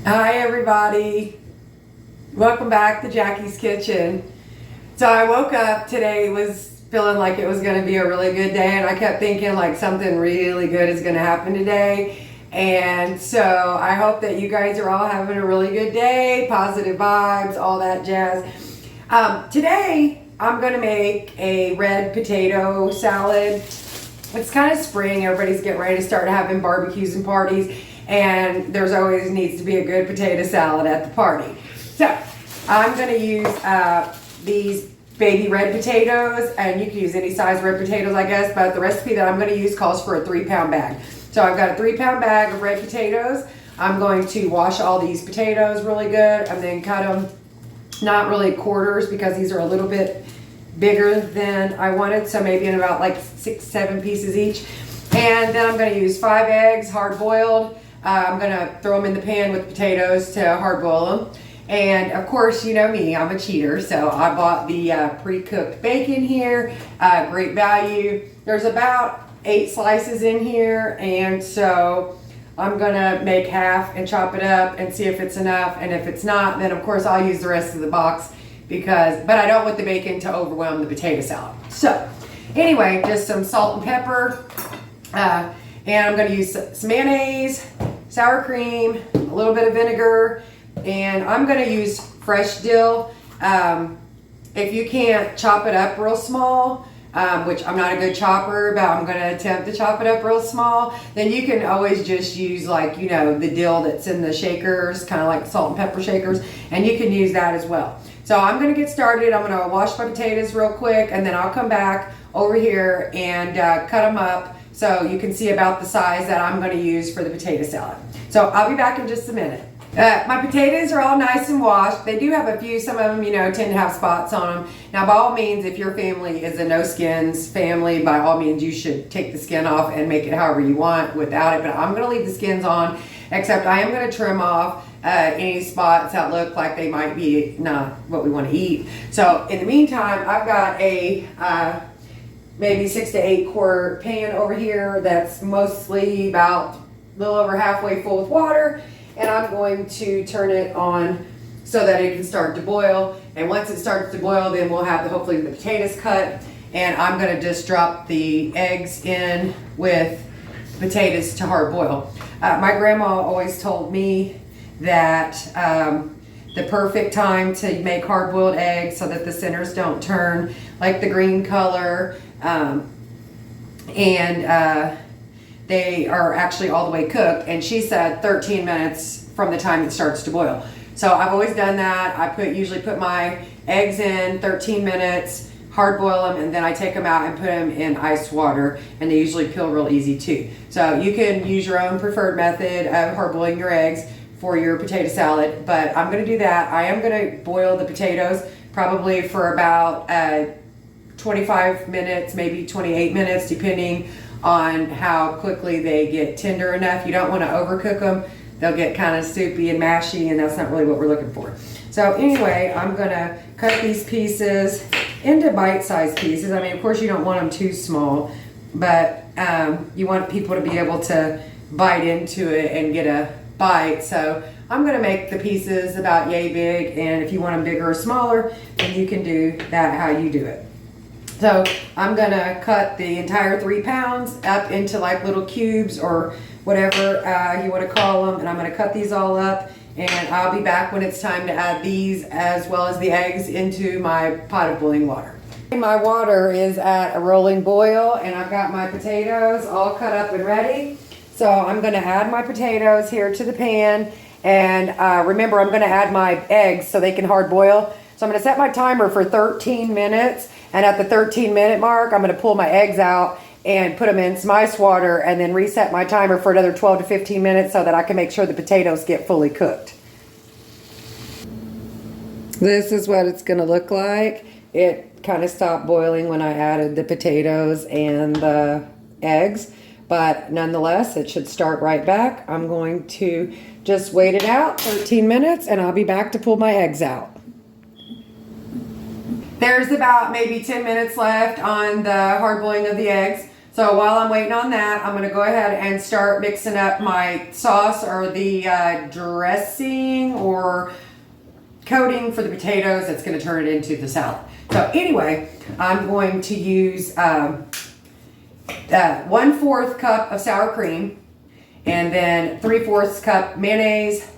Hi everybody, welcome back to Jackie's Kitchen. So I woke up today, was feeling like it was going to be a really good day, and I kept thinking like something really good is going to happen today. And so I hope that you guys are all having a really good day, positive vibes, all that jazz. Today I'm going to make a red potato salad. It's kind of spring, everybody's getting ready to start having barbecues and parties, and there's always needs to be a good potato salad at the party. So I'm going to use these baby red potatoes, and you can use any size red potatoes I guess, but the recipe that I'm going to use calls for a 3-pound bag. So I've got a 3-pound bag of red potatoes. I'm going to wash all these potatoes really good and then cut them, not really quarters because these are a little bit bigger than I wanted, so maybe in about like 6-7 pieces each. And then I'm going to use 5 eggs, hard boiled. I'm going to throw them in the pan with potatoes to hard boil them. And of course, you know me, I'm a cheater, so I bought the pre-cooked bacon here, great value. There's about 8 slices in here, and so I'm gonna make half and chop it up and see if it's enough, and if it's not, then of course I'll use the rest of the box but I don't want the bacon to overwhelm the potato salad. So anyway, just some salt and pepper, and I'm gonna use some mayonnaise, sour cream, a little bit of vinegar, and I'm gonna use fresh dill. If you can't chop it up real small, which I'm not a good chopper, but I'm gonna attempt to chop it up real small, then you can always just use, like, you know, the dill that's in the shakers, kind of like salt and pepper shakers, and you can use that as well. So I'm gonna get started. I'm gonna wash my potatoes real quick, and then I'll come back over here and cut them up so you can see about the size that I'm gonna use for the potato salad. So I'll be back in just a minute. My potatoes are all nice and washed. They do have a few, some of them, you know, tend to have spots on them. Now, by all means, if your family is a no skins family, by all means, you should take the skin off and make it however you want without it. But I'm going to leave the skins on, except I am going to trim off any spots that look like they might be not what we want to eat. So in the meantime, I've got a maybe 6 to 8 quart pan over here that's mostly about a little over halfway full with water. And I'm going to turn it on so that it can start to boil. And once it starts to boil, then we'll have hopefully the potatoes cut. And I'm going to just drop the eggs in with potatoes to hard boil. My grandma always told me that the perfect time to make hard boiled eggs so that the centers don't turn like the green color, they are actually all the way cooked, and she said 13 minutes from the time it starts to boil. So I've always done that. I usually put my eggs in 13 minutes, hard boil them, and then I take them out and put them in ice water, and they usually peel real easy too. So you can use your own preferred method of hard boiling your eggs for your potato salad, but I'm going to do that. I am going to boil the potatoes probably for about 25 minutes, maybe 28 minutes, depending on how quickly they get tender enough. You don't want to overcook them. They'll get kind of soupy and mashy, and that's not really what we're looking for. So anyway, I'm gonna cut these pieces into bite-sized pieces. I mean, of course you don't want them too small, but you want people to be able to bite into it and get a bite. So I'm gonna make the pieces about yay big, and if you want them bigger or smaller, then you can do that how you do it. So I'm gonna cut the entire 3 pounds up into like little cubes or whatever you want to call them, and I'm gonna cut these all up, and I'll be back when it's time to add these as well as the eggs into my pot of boiling water. My water is at a rolling boil, and I've got my potatoes all cut up and ready. So I'm gonna add my potatoes here to the pan, and remember, I'm gonna add my eggs so they can hard boil. So I'm gonna set my timer for 13 minutes. And at the 13-minute mark, I'm going to pull my eggs out and put them in some ice water, and then reset my timer for another 12 to 15 minutes so that I can make sure the potatoes get fully cooked. This is what it's going to look like. It kind of stopped boiling when I added the potatoes and the eggs, but nonetheless, it should start right back. I'm going to just wait it out 13 minutes, and I'll be back to pull my eggs out. There's about maybe 10 minutes left on the hard boiling of the eggs. So while I'm waiting on that, I'm going to go ahead and start mixing up my sauce or the dressing or coating for the potatoes that's going to turn it into the salad. So anyway, I'm going to use 1/4 cup of sour cream, and then 3/4 cup mayonnaise,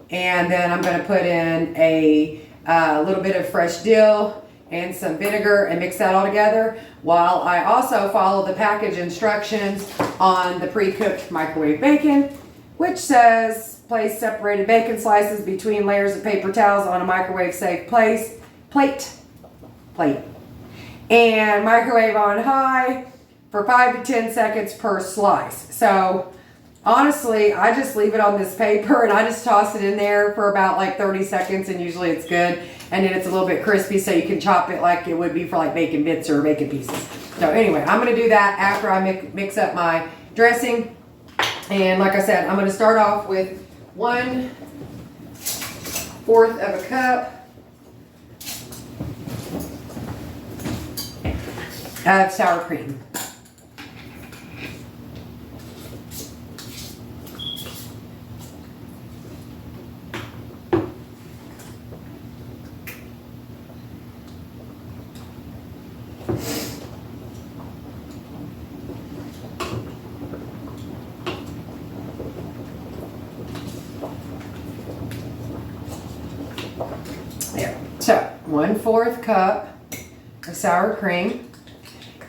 and then I'm going to put in a little bit of fresh dill and some vinegar and mix that all together, while I also follow the package instructions on the pre-cooked microwave bacon, which says place separated bacon slices between layers of paper towels on a microwave safe plate, and microwave on high for 5 to 10 seconds per slice. So honestly, I just leave it on this paper and I just toss it in there for about like 30 seconds, and usually it's good. And then it's a little bit crispy, so you can chop it like it would be for like bacon bits or bacon pieces. So anyway, I'm gonna do that after I mix up my dressing. And like I said, I'm gonna start off with 1/4 of a cup of sour cream. There. So 1/4 cup of sour cream.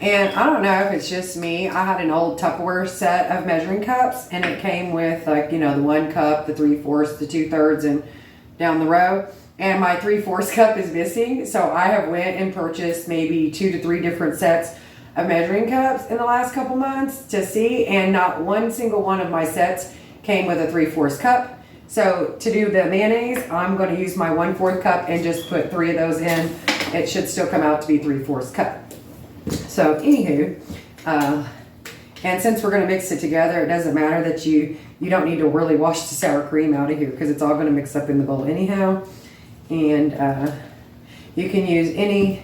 And I don't know if it's just me. I had an old Tupperware set of measuring cups, and it came with like, you know, the 1 cup, the 3/4, the 2/3, and down the row. And my 3/4 cup is missing. So I have went and purchased maybe 2 to 3 different sets of measuring cups in the last couple months to see, and not one single one of my sets came with a 3/4 cup. So to do the mayonnaise, I'm going to use my 1/4 cup and just put 3 of those in. It should still come out to be 3/4 cup. So anywho, and since we're going to mix it together, it doesn't matter that you don't need to really wash the sour cream out of here, because it's all going to mix up in the bowl anyhow. And you can use any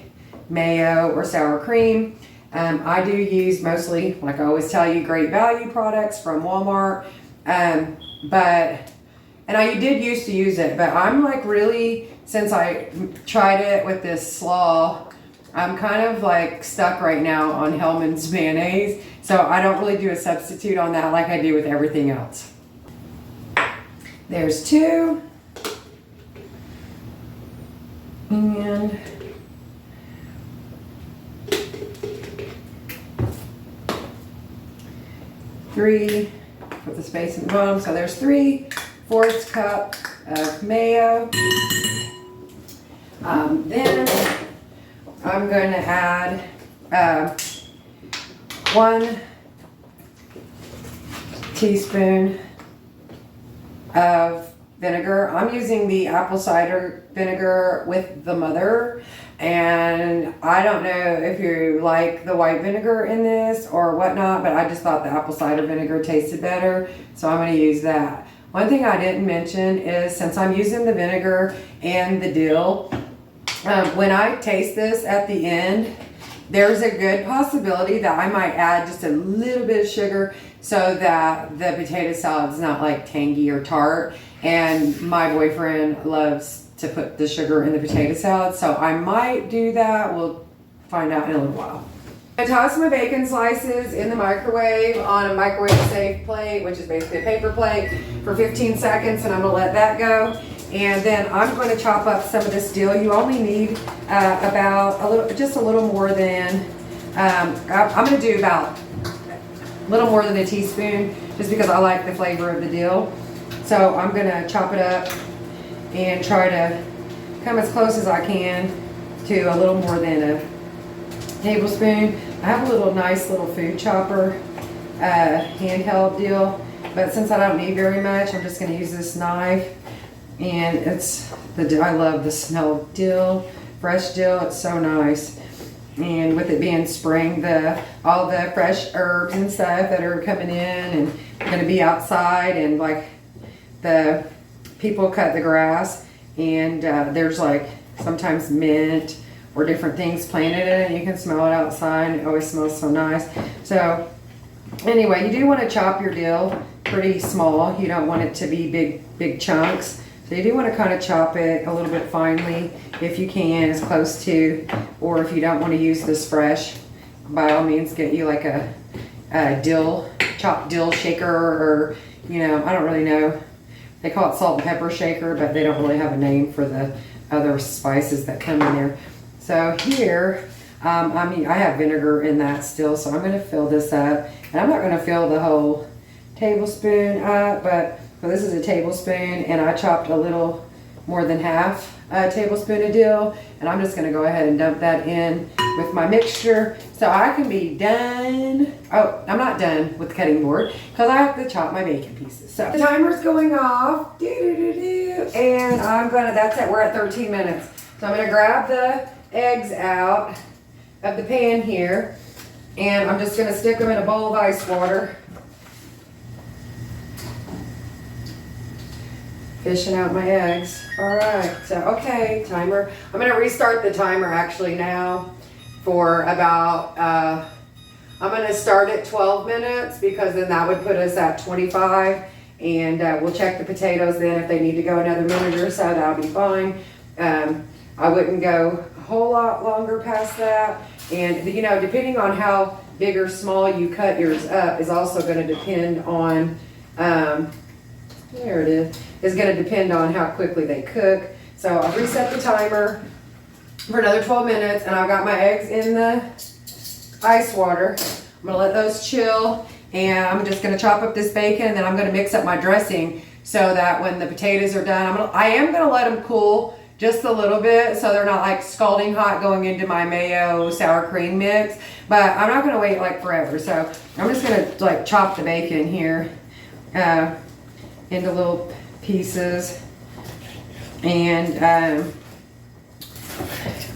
mayo or sour cream. I do use mostly, like I always tell you, Great Value products from Walmart. And I did used to use it, but I'm like really, since I tried it with this slaw, I'm kind of like stuck right now on Hellmann's mayonnaise. So I don't really do a substitute on that like I do with everything else. There's 2. And 3, put the space in the bottom. So there's 3/4 cup of mayo. Then I'm going to add 1 teaspoon of vinegar. I'm using the apple cider vinegar with the mother, and I don't know if you like the white vinegar in this or whatnot, but I just thought the apple cider vinegar tasted better, so I'm going to use that. One thing I didn't mention is, since I'm using the vinegar and the dill, when I taste this at the end, there's a good possibility that I might add just a little bit of sugar so that the potato salad's not like tangy or tart. And my boyfriend loves to put the sugar in the potato salad, so I might do that. We'll find out in a little while. I toss my bacon slices in the microwave on a microwave safe plate, which is basically a paper plate, for 15 seconds, and I'm gonna let that go. And then I'm going to chop up some of this dill. You only need about just a little more than, I'm going to do about a little more than a teaspoon, just because I like the flavor of the dill. So I'm going to chop it up and try to come as close as I can to a little more than a tablespoon. I have a nice little food chopper, handheld Dill, but since I don't need very much, I'm just going to use this knife. And I love the smell of dill, fresh dill. It's so nice. And with it being spring, all the fresh herbs and stuff that are coming in and going to be outside, and like the people cut the grass, and there's like sometimes mint or different things planted in it. You can smell it outside. It always smells so nice. So anyway, you do want to chop your dill pretty small. You don't want it to be big chunks. So you do want to kind of chop it a little bit finely if you can, as close to, or if you don't want to use this fresh, by all means get you like a chopped dill shaker, or, you know, I don't really know. They call it salt and pepper shaker, but they don't really have a name for the other spices that come in there. So here, I have vinegar in that still, so I'm going to fill this up. And I'm not going to fill the whole tablespoon up, but this is a tablespoon, and I chopped a little more than half a tablespoon of dill, and I'm just going to go ahead and dump that in with my mixture so I can be done. Oh, I'm not done with the cutting board because I have to chop my bacon pieces. So the timer's going off, and that's it. We're at 13 minutes. So I'm going to grab the eggs out of the pan here, and I'm just going to stick them in a bowl of ice water. Fishing out my eggs. All right, so okay, timer. I'm gonna restart the timer actually now for about, I'm gonna start at 12 minutes because then that would put us at 25, and we'll check the potatoes then if they need to go another minute or so, that'll be fine. I wouldn't go a whole lot longer past that, and you know, depending on how big or small you cut yours up is also gonna depend on, there it is going to depend on how quickly they cook. So I'll reset the timer for another 12 minutes, and I've got my eggs in the ice water. I'm going to let those chill, and I'm just going to chop up this bacon, and then I'm going to mix up my dressing so that when the potatoes are done, I am going to let them cool just a little bit so they're not like scalding hot going into my mayo sour cream mix, but I'm not going to wait like forever. So I'm just going to like chop the bacon here into little pieces, and I'm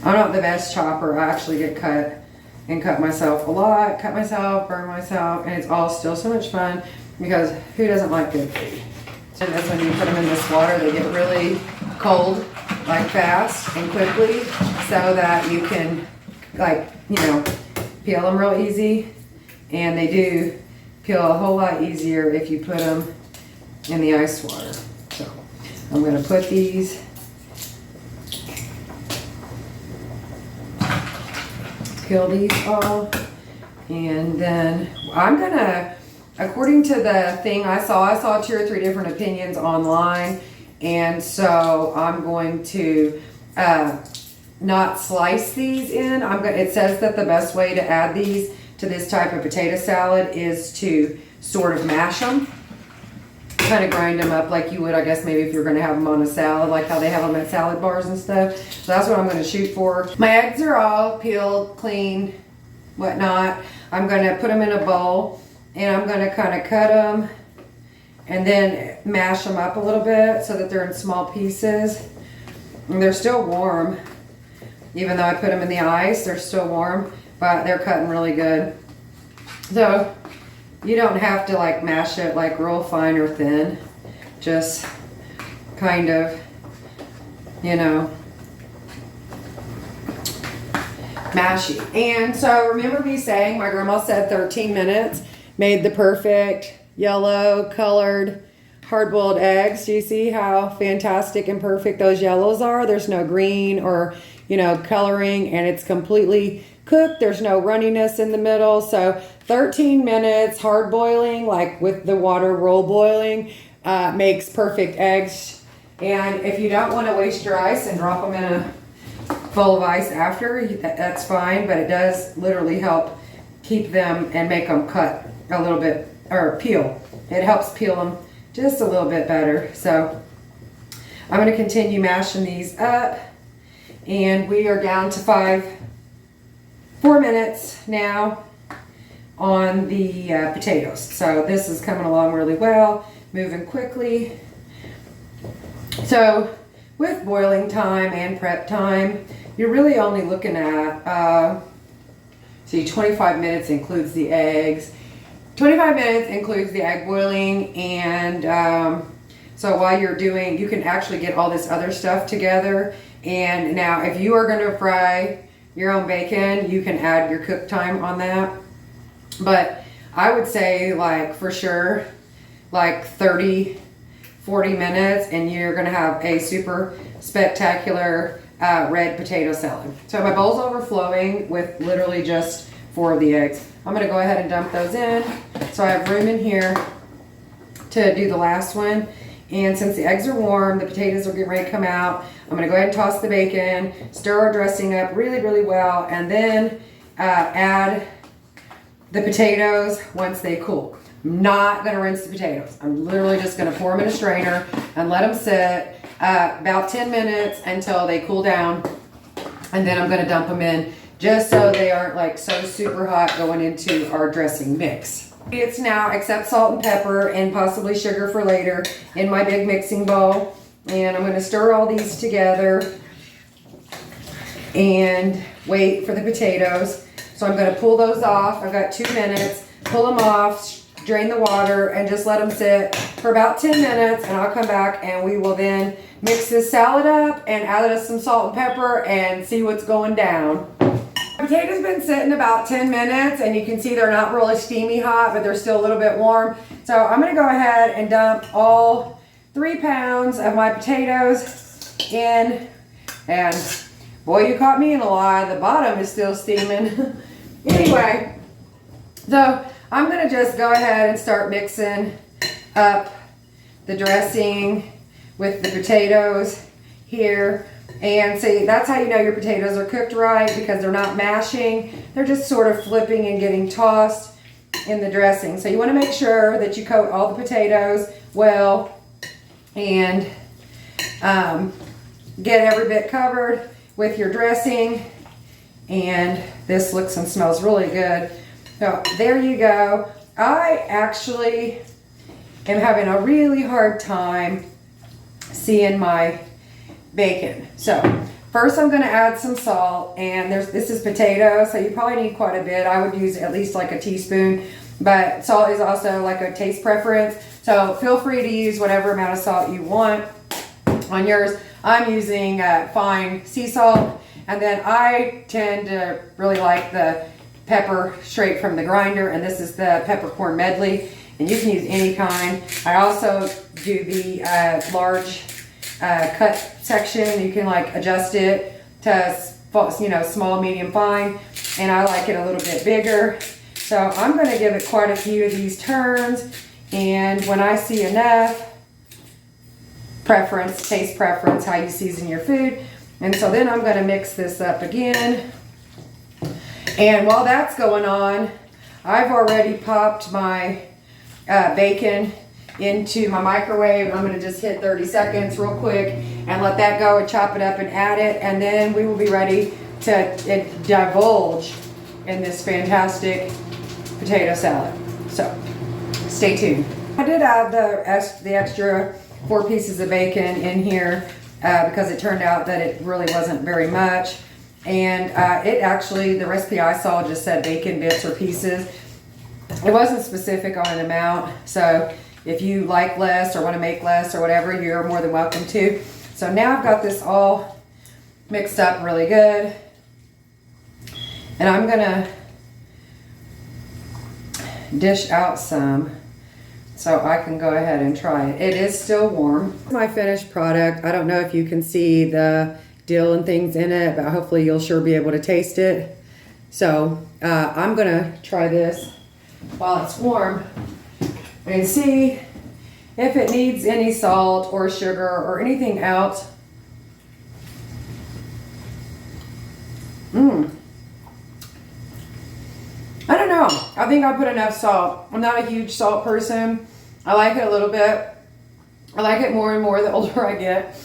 not the best chopper. I actually get cut myself a lot, cut myself, burn myself, and it's all still so much fun because who doesn't like good food? So that's when you put them in this water, they get really cold, like fast and quickly, so that you can, like, you know, peel them real easy, and they do peel a whole lot easier if you put them in the ice water. So I'm going to put these, peel these off, and then I'm going to, according to the thing I saw 2 or 3 different opinions online, and so I'm going to not slice these in. It says that the best way to add these to this type of potato salad is to sort of mash them. Kind of grind them up like you would, I guess, maybe if you're going to have them on a salad, like how they have them at salad bars and stuff. So that's what I'm going to shoot for. My eggs are all peeled, clean, whatnot. I'm going to put them in a bowl, and I'm going to kind of cut them and then mash them up a little bit so that they're in small pieces. And they're still warm. Even though I put them in the ice, they're still warm, but they're cutting really good. So you don't have to like mash it like real fine or thin, just kind of, you know, mashy. And so remember me saying my grandma said 13 minutes made the perfect yellow colored hard-boiled eggs. Do you see how fantastic and perfect those yellows are? There's no green or, you know, coloring, and it's completely cooked. There's no runniness in the middle. So 13 minutes hard boiling, like with the water roll boiling, makes perfect eggs. And if you don't want to waste your ice and drop them in a bowl of ice after, that's fine, but it does literally help keep them and make them cut a little bit, or peel. It helps peel them just a little bit better. So I'm going to continue mashing these up, and we are down to 4 minutes now on the potatoes. So this is coming along really well, moving quickly. So with boiling time and prep time, you're really only looking at, see, 25 minutes includes the eggs. 25 minutes includes the egg boiling, and so while you're doing, you can actually get all this other stuff together. And now if you are going to fry your own bacon, you can add your cook time on that. But I would say like for sure, like 30, 40 minutes and you're gonna have a super spectacular red potato salad. So my bowl's overflowing with literally just 4 of the eggs. I'm gonna go ahead and dump those in. So I have room in here to do the last one. And since the eggs are warm, the potatoes are getting ready to come out, I'm gonna go ahead and toss the bacon, stir our dressing up really, really well, and then add the potatoes once they cool. I'm not gonna rinse the potatoes. I'm literally just gonna pour them in a strainer and let them sit about 10 minutes until they cool down. And then I'm gonna dump them in just so they aren't like so super hot going into our dressing mix. It's now, except salt and pepper and possibly sugar for later, in my big mixing bowl. And I'm gonna stir all these together and wait for the potatoes. So I'm gonna pull those off. I've got 2 minutes, pull them off, drain the water, and just let them sit for about 10 minutes, and I'll come back and we will then mix this salad up and add some salt and pepper and see what's going down. The potatoes been sitting about 10 minutes, and you can see they're not really steamy hot, but they're still a little bit warm. So I'm gonna go ahead and dump all 3 pounds of my potatoes in, and boy, you caught me in a lie, the bottom is still steaming. Anyway, so I'm gonna just go ahead and start mixing up the dressing with the potatoes here. And see, that's how you know your potatoes are cooked right, because they're not mashing. They're just sort of flipping and getting tossed in the dressing. So you want to make sure that you coat all the potatoes well and get every bit covered with your dressing. And this looks and smells really good. So there you go. I actually am having a really hard time seeing my bacon. So first I'm going to add some salt, and this is potato, so you probably need quite a bit. I would use at least like a teaspoon, but salt is also like a taste preference. So feel free to use whatever amount of salt you want on yours. I'm using fine sea salt, and then I tend to really like the pepper straight from the grinder, and this is the peppercorn medley, and you can use any kind. I also do the large cut section. You can like adjust it to, you know, small, medium, fine, and I like it a little bit bigger. So I'm going to give it quite a few of these turns, and when I see enough, preference, taste preference, how you season your food. And so then I'm going to mix this up again. And while that's going on, I've already popped my bacon into my microwave. I'm going to just hit 30 seconds real quick and let that go and chop it up and add it, and then we will be ready to divulge in this fantastic potato salad. So stay tuned. I did add the extra 4 pieces of bacon in here because it turned out that it really wasn't very much, and it actually, the recipe I saw just said bacon bits or pieces. It wasn't specific on an amount, so if you like less or want to make less or whatever, you're more than welcome to. So now I've got this all mixed up really good. And I'm going to dish out some so I can go ahead and try it. It is still warm. My finished product. I don't know if you can see the dill and things in it, but hopefully you'll sure be able to taste it. So I'm going to try this while it's warm and see if it needs any salt or sugar or anything else. I don't know. I think I put enough salt. I'm not a huge salt person. I like it a little bit. I like it more and more the older I get.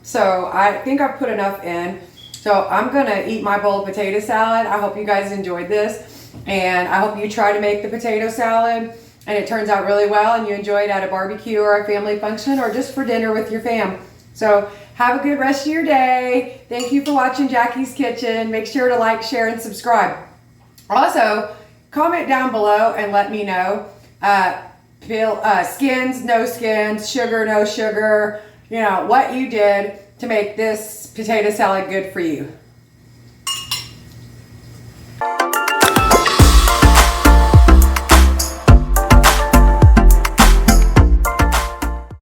So I think I've put enough in. So I'm gonna eat my bowl of potato salad. I hope you guys enjoyed this, and I hope you try to make the potato salad and it turns out really well and you enjoy it at a barbecue or a family function or just for dinner with your fam. So have a good rest of your day. Thank you for watching Jackie's Kitchen. Make sure to like, share, and subscribe. Also, comment down below and let me know skins, no skins, sugar, no sugar, you know, what you did to make this potato salad good for you.